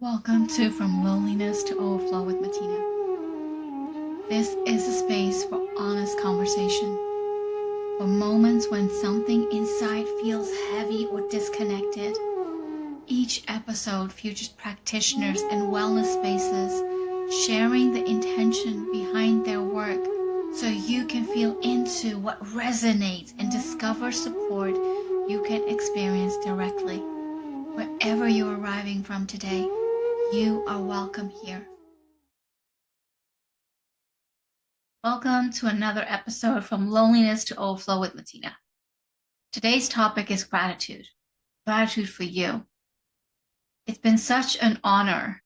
Welcome to From Loneliness to Overflow with Matina. This is a space for honest conversation, for moments when something inside feels heavy or disconnected. Each episode features practitioners and wellness spaces sharing the intention behind their work so you can feel into what resonates and discover support you can experience directly. Wherever you're arriving from today, you are welcome here. Welcome to another episode From Loneliness to Overflow with Matina. Today's topic is gratitude. Gratitude for you. It's been such an honor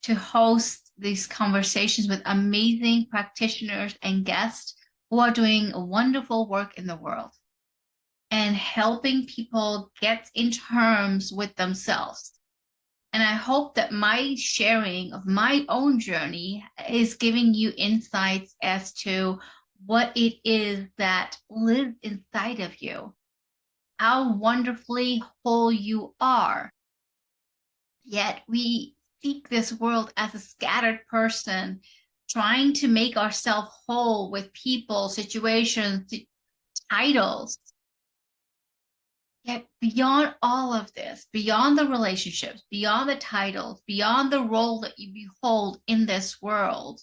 to host these conversations with amazing practitioners and guests who are doing wonderful work in the world and helping people get in terms with themselves. And I hope that my sharing of my own journey is giving you insights as to what it is that lives inside of you, how wonderfully whole you are. Yet we seek this world as a scattered person, trying to make ourselves whole with people, situations, titles. Yet beyond all of this, beyond the relationships, beyond the titles, beyond the role that you behold in this world,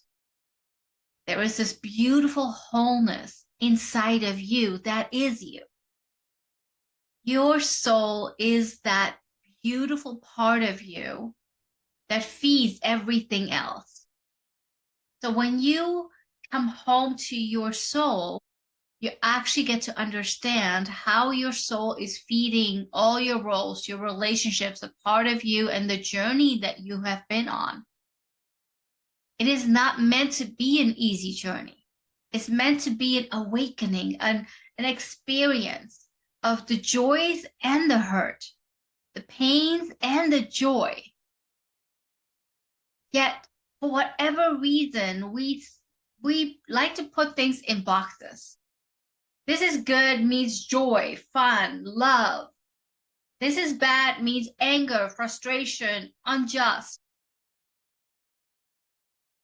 there is this beautiful wholeness inside of you that is you. Your soul is that beautiful part of you that feeds everything else. So when you come home to your soul, you actually get to understand how your soul is feeding all your roles, your relationships, a part of you, and the journey that you have been on. It is not meant to be an easy journey. It's meant to be an awakening, an experience of the joys and the hurt, the pains and the joy. Yet, for whatever reason, we like to put things in boxes. This is good means joy, fun, love. This is bad means anger, frustration, unjust.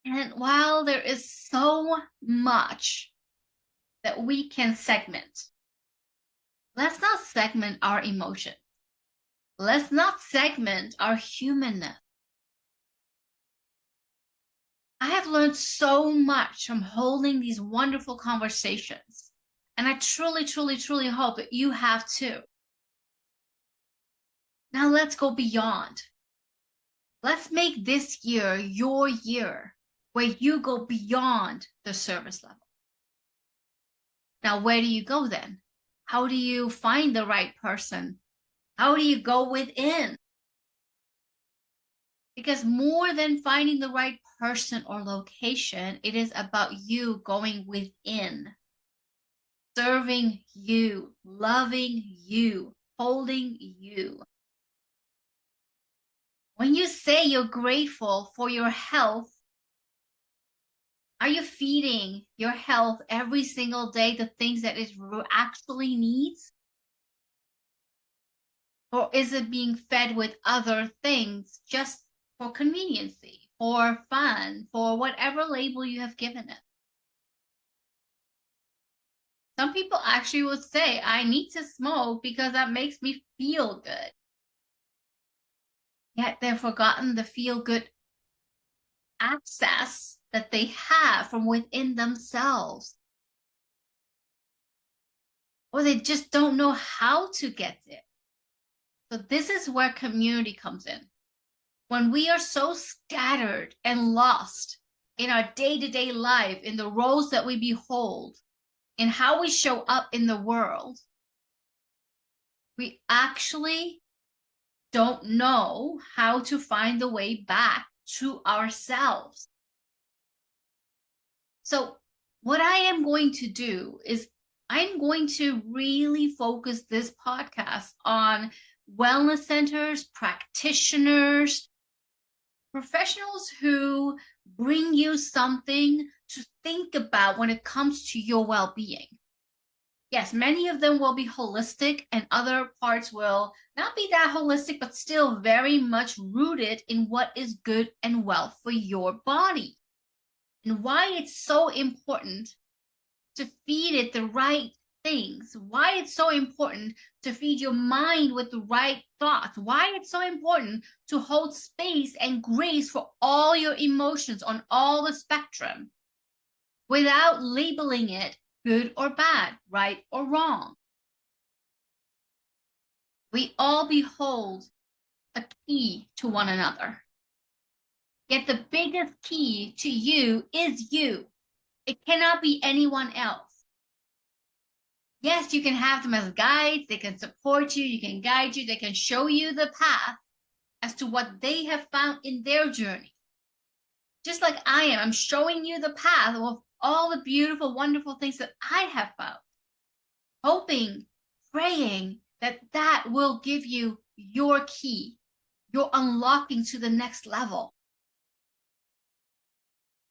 And while there is so much that we can segment, let's not segment our emotions. Let's not segment our humanness. I have learned so much from holding these wonderful conversations. And I truly, truly, truly hope that you have too. Now let's go beyond. Let's make this year your year where you go beyond the service level. Now, where do you go then? How do you find the right person? How do you go within? Because more than finding the right person or location, it is about you going within. Serving you, loving you, holding you. When you say you're grateful for your health, are you feeding your health every single day the things that it actually needs? Or is it being fed with other things just for conveniency, for fun, for whatever label you have given it? Some people actually would say, I need to smoke because that makes me feel good. Yet they've forgotten the feel-good access that they have from within themselves. Or they just don't know how to get it. So this is where community comes in. When we are so scattered and lost in our day-to-day life, in the roles that we behold, in how we show up in the world, we actually don't know how to find the way back to ourselves. So what I am going to do is I'm going to really focus this podcast on wellness centers, practitioners, professionals who bring you something to think about when it comes to your well-being. Yes, many of them will be holistic, and other parts will not be that holistic, but still very much rooted in what is good and well for your body. And why it's so important to feed it the right things, why it's so important to feed your mind with the right thoughts, why it's so important to hold space and grace for all your emotions on all the spectrum without labeling it good or bad, right or wrong. We all behold a key to one another. Yet the biggest key to you is you. It cannot be anyone else. Yes, you can have them as guides. They can support you. You can guide you. They can show you the path as to what they have found in their journey. Just like I am, I'm showing you the path of all the beautiful, wonderful things that I have found. Hoping, praying that that will give you your key, your unlocking to the next level.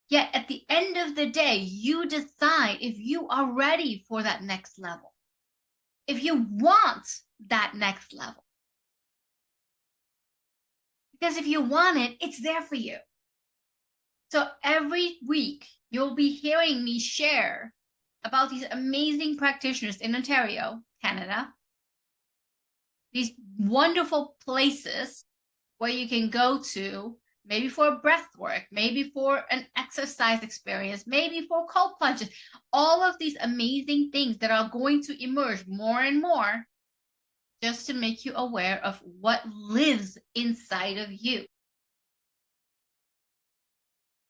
Yet at the end of the day, you decide if you are ready for that next level, if you want that next level. Because if you want it, it's there for you. So every week, you'll be hearing me share about these amazing practitioners in Ontario, Canada, these wonderful places where you can go to, maybe for breath work, maybe for an exercise experience, maybe for cold plunges, all of these amazing things that are going to emerge more and more just to make you aware of what lives inside of you.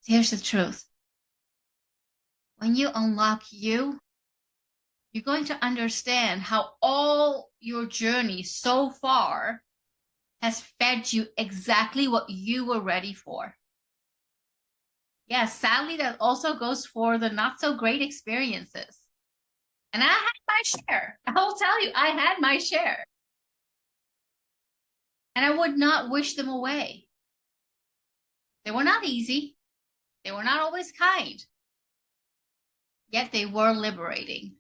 Here's the truth. When you unlock you, you're going to understand how all your journey so far has fed you exactly what you were ready for. Yes, sadly, that also goes for the not so great experiences. And I had my share. I'll tell you, I had my share. And I would not wish them away. They were not easy. They were not always kind. Yet they were liberating.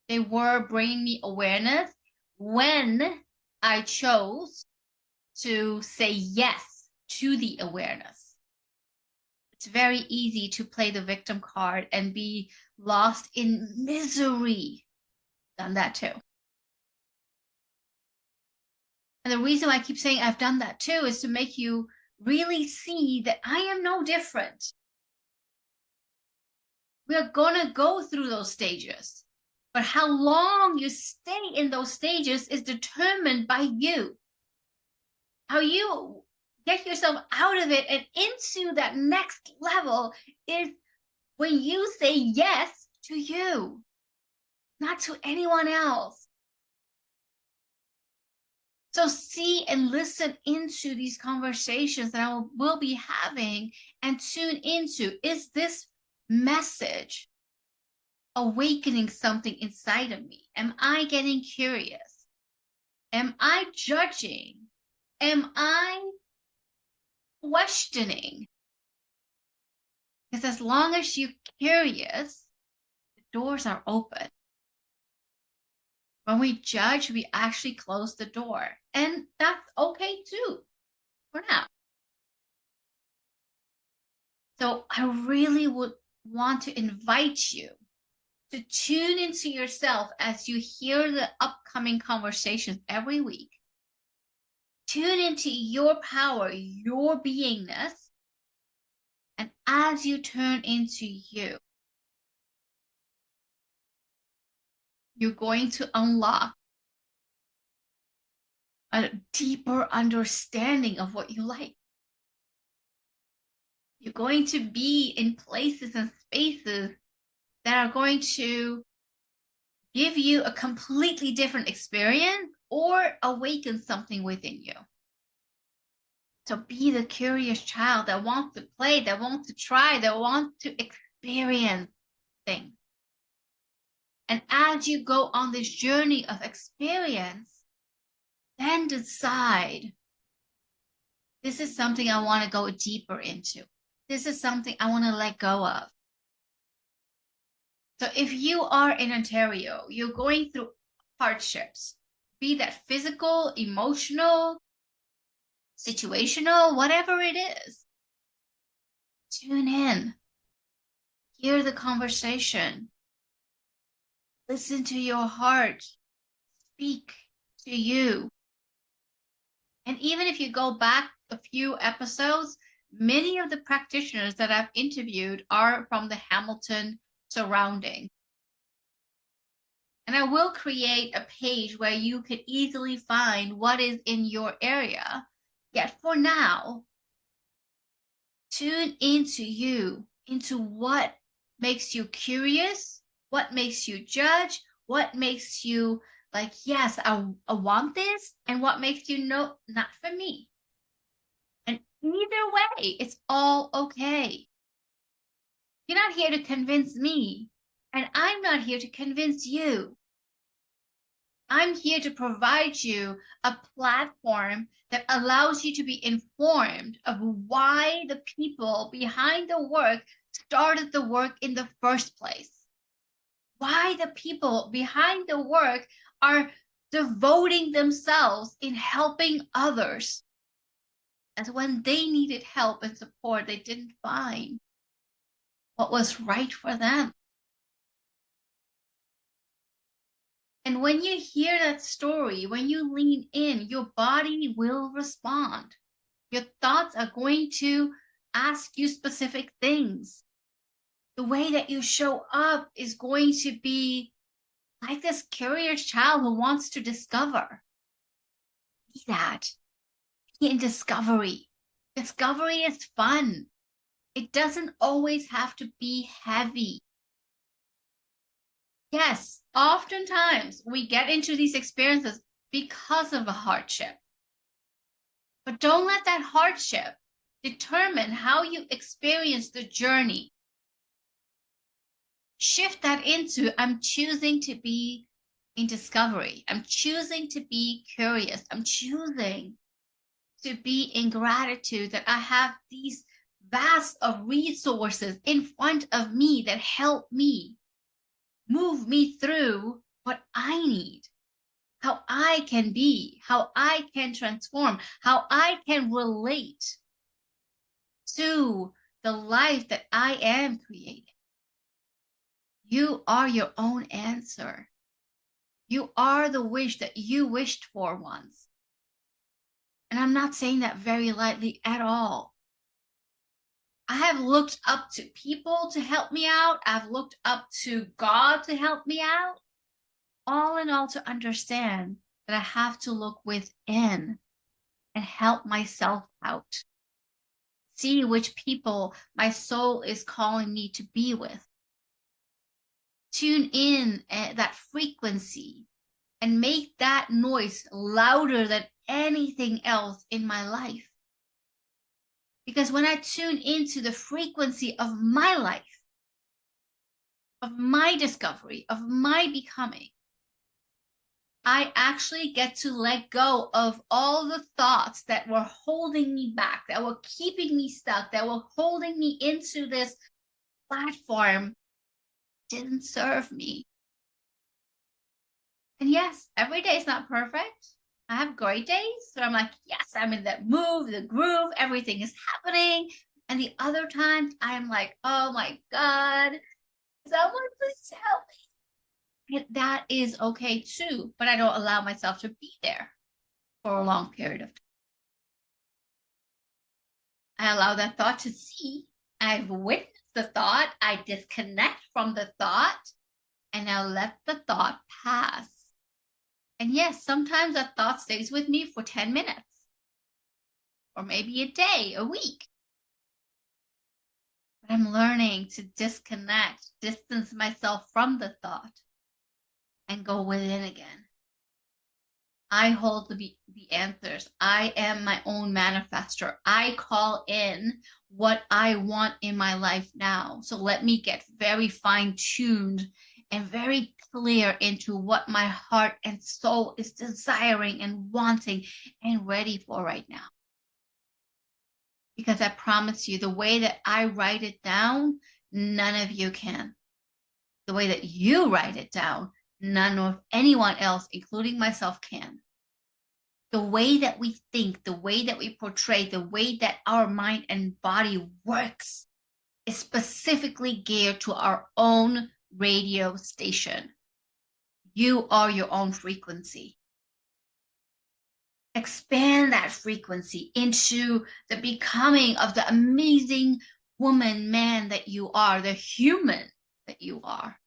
They were bringing me awareness when I chose to say yes to the awareness. It's very easy to play the victim card and be lost in misery. Done that too. And the reason why I keep saying I've done that too is to make you really see that I am no different. We are going to go through those stages. But how long you stay in those stages is determined by you. How you get yourself out of it and into that next level is when you say yes to you, not to anyone else. So see and listen into these conversations that I will be having and tune into. Is this message awakening something inside of me? Am I getting curious? Am I judging? Am I questioning? Because as long as you're curious, the doors are open. When we judge, we actually close the door. And that's okay too, for now. So I really would want to invite you to tune into yourself as you hear the upcoming conversations every week. Tune into your power, your beingness. And as you turn into you, you're going to unlock a deeper understanding of what you like. You're going to be in places and spaces that are going to give you a completely different experience or awaken something within you. So be the curious child that wants to play, that wants to try, that wants to experience things. And as you go on this journey of experience, then decide, this is something I want to go deeper into. This is something I want to let go of. So if you are in Ontario, you're going through hardships, be that physical, emotional, situational, whatever it is, tune in, hear the conversation, listen to your heart speak to you. And even if you go back a few episodes, many of the practitioners that I've interviewed are from the Hamilton surrounding. And I will create a page where you can easily find what is in your area. Yet for now, tune into you, into what makes you curious, what makes you judge, what makes you like, yes, I want this, and what makes you no, not for me. And either way, it's all okay. You're not here to convince me, and I'm not here to convince you. I'm here to provide you a platform that allows you to be informed of why the people behind the work started the work in the first place. Why the people behind the work are devoting themselves in helping others. As when they needed help and support, they didn't find what was right for them. And when you hear that story, when you lean in, your body will respond. Your thoughts are going to ask you specific things. The way that you show up is going to be like this curious child who wants to discover. Be that. Be in discovery. Discovery is fun. It doesn't always have to be heavy. Yes, oftentimes we get into these experiences because of a hardship. But don't let that hardship determine how you experience the journey. Shift that into, I'm choosing to be in discovery. I'm choosing to be curious. I'm choosing to be in gratitude that I have these vast of resources in front of me that help me move me through what I need, how I can be, how I can transform, how I can relate to the life that I am creating. You are your own answer. You are the wish that you wished for once. And I'm not saying that very lightly at all. I have looked up to people to help me out. I've looked up to God to help me out. All in all, to understand that I have to look within and help myself out. See which people my soul is calling me to be with. Tune in at that frequency and make that noise louder than anything else in my life. Because when I tune into the frequency of my life, of my discovery, of my becoming, I actually get to let go of all the thoughts that were holding me back, that were keeping me stuck, that were holding me into this platform. Didn't serve me. And yes, every day is not perfect. I have great days where I'm like, yes, I'm in that move, the groove, everything is happening. And the other times I'm like, oh my God, someone please help me. And that is okay too, but I don't allow myself to be there for a long period of time. I allow that thought to see. I've witnessed the thought. I disconnect from the thought and I let the thought pass. And yes, sometimes that thought stays with me for 10 minutes or maybe a day, a week. But I'm learning to disconnect, distance myself from the thought and go within again. I hold the answers. I am my own manifestor. I call in what I want in my life now. So let me get very fine-tuned and very clear into what my heart and soul is desiring and wanting and ready for right now. Because I promise you, the way that I write it down, none of you can. the way that you write it down, none of anyone else, including myself, can. The way that we think, the way that we portray, the way that our mind and body works is specifically geared to our own radio station. You are your own frequency. Expand that frequency into the becoming of the amazing woman, man that you are, the human that you are.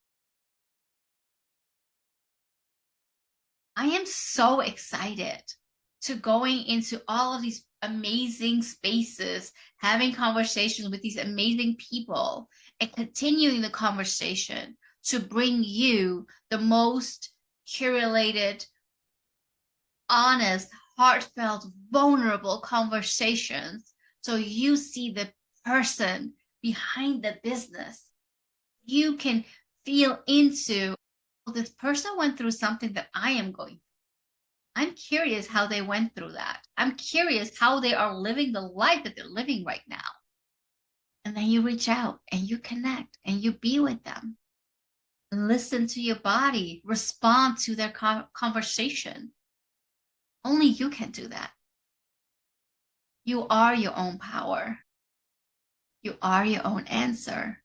I am so excited to going into all of these amazing spaces, having conversations with these amazing people, and continuing the conversation to bring you the most curated, honest, heartfelt, vulnerable conversations so you see the person behind the business. You can feel into, well, this person went through something that I am going through. I'm curious how they went through that. I'm curious how they are living the life that they're living right now. And then you reach out and you connect and you be with them. Listen to your body, respond to their conversation. Only you can do that. You are your own power. You are your own answer.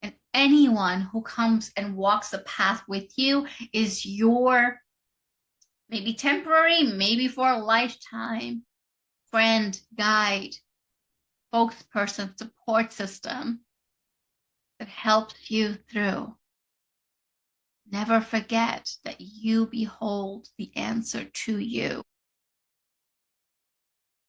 And anyone who comes and walks the path with you is your, maybe temporary, maybe for a lifetime, friend, guide, spokesperson, support system that helps you through. Never forget that you behold the answer to you.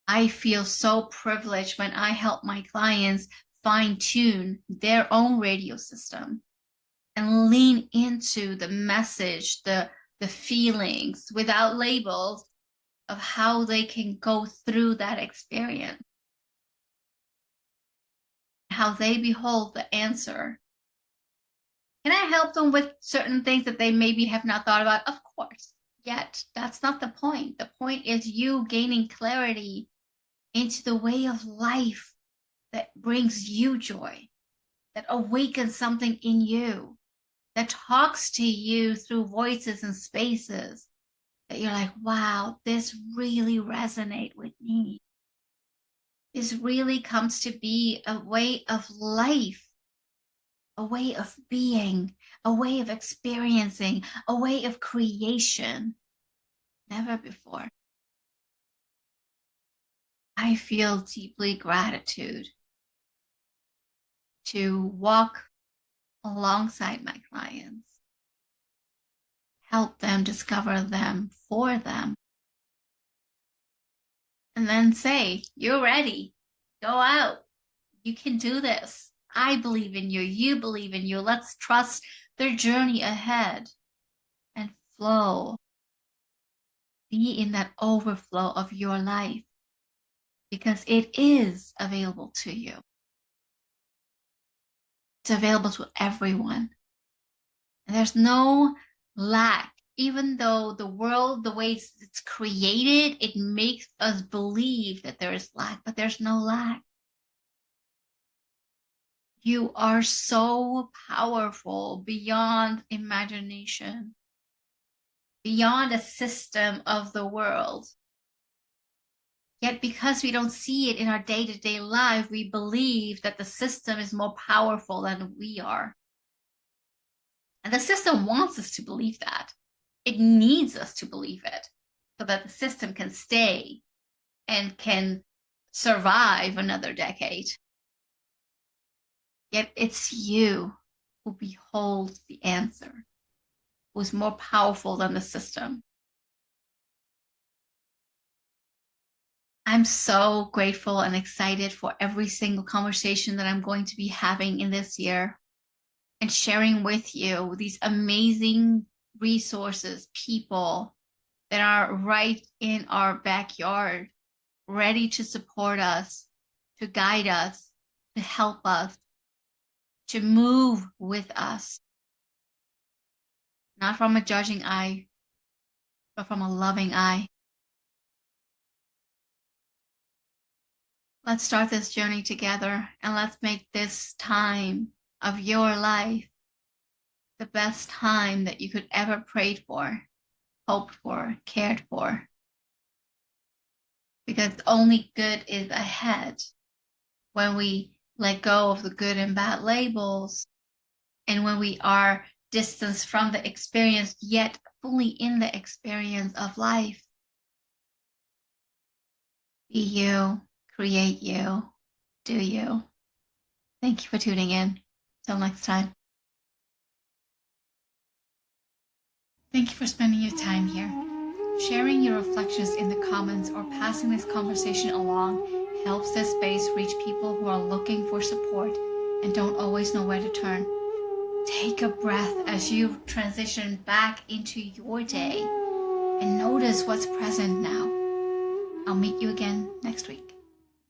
I feel so privileged when I help my clients fine-tune their own radio system and lean into the message, the feelings without labels of how they can go through that experience, how they behold the answer. Can I help them with certain things that they maybe have not thought about? Of course. Yet, that's not the point. The point is you gaining clarity into the way of life that brings you joy, that awakens something in you, that talks to you through voices and spaces that you're like, wow, this really resonates with me. This really comes to be a way of life, a way of being, a way of experiencing, a way of creation. Never before. I feel deeply gratitude to walk alongside my clients, help them discover them for them, and then say, you're ready. Go out. You can do this. I believe in you. You believe in you. Let's trust their journey ahead and flow. Be in that overflow of your life because it is available to you. It's available to everyone. And there's no lack. Even though the world, the way it's created, it makes us believe that there is lack, but there's no lack. You are so powerful beyond imagination, beyond a system of the world. Yet because we don't see it in our day-to-day life, we believe that the system is more powerful than we are. And the system wants us to believe that. It needs us to believe it so that the system can stay and can survive another decade. Yet it's you who beholds the answer, who is more powerful than the system. I'm so grateful and excited for every single conversation that I'm going to be having in this year and sharing with you these amazing resources, people that are right in our backyard, ready to support us, to guide us, to help us, to move with us, not from a judging eye, but from a loving eye. Let's start this journey together and let's make this time of your life the best time that you could ever prayed for, hoped for, cared for. Because only good is ahead when we let go of the good and bad labels, and when we are distanced from the experience, yet fully in the experience of life. Be you, create you, do you. Thank you for tuning in. Till next time. Thank you for spending your time here. Sharing your reflections in the comments or passing this conversation along helps this space reach people who are looking for support and don't always know where to turn. Take a breath as you transition back into your day and notice what's present now. I'll meet you again next week.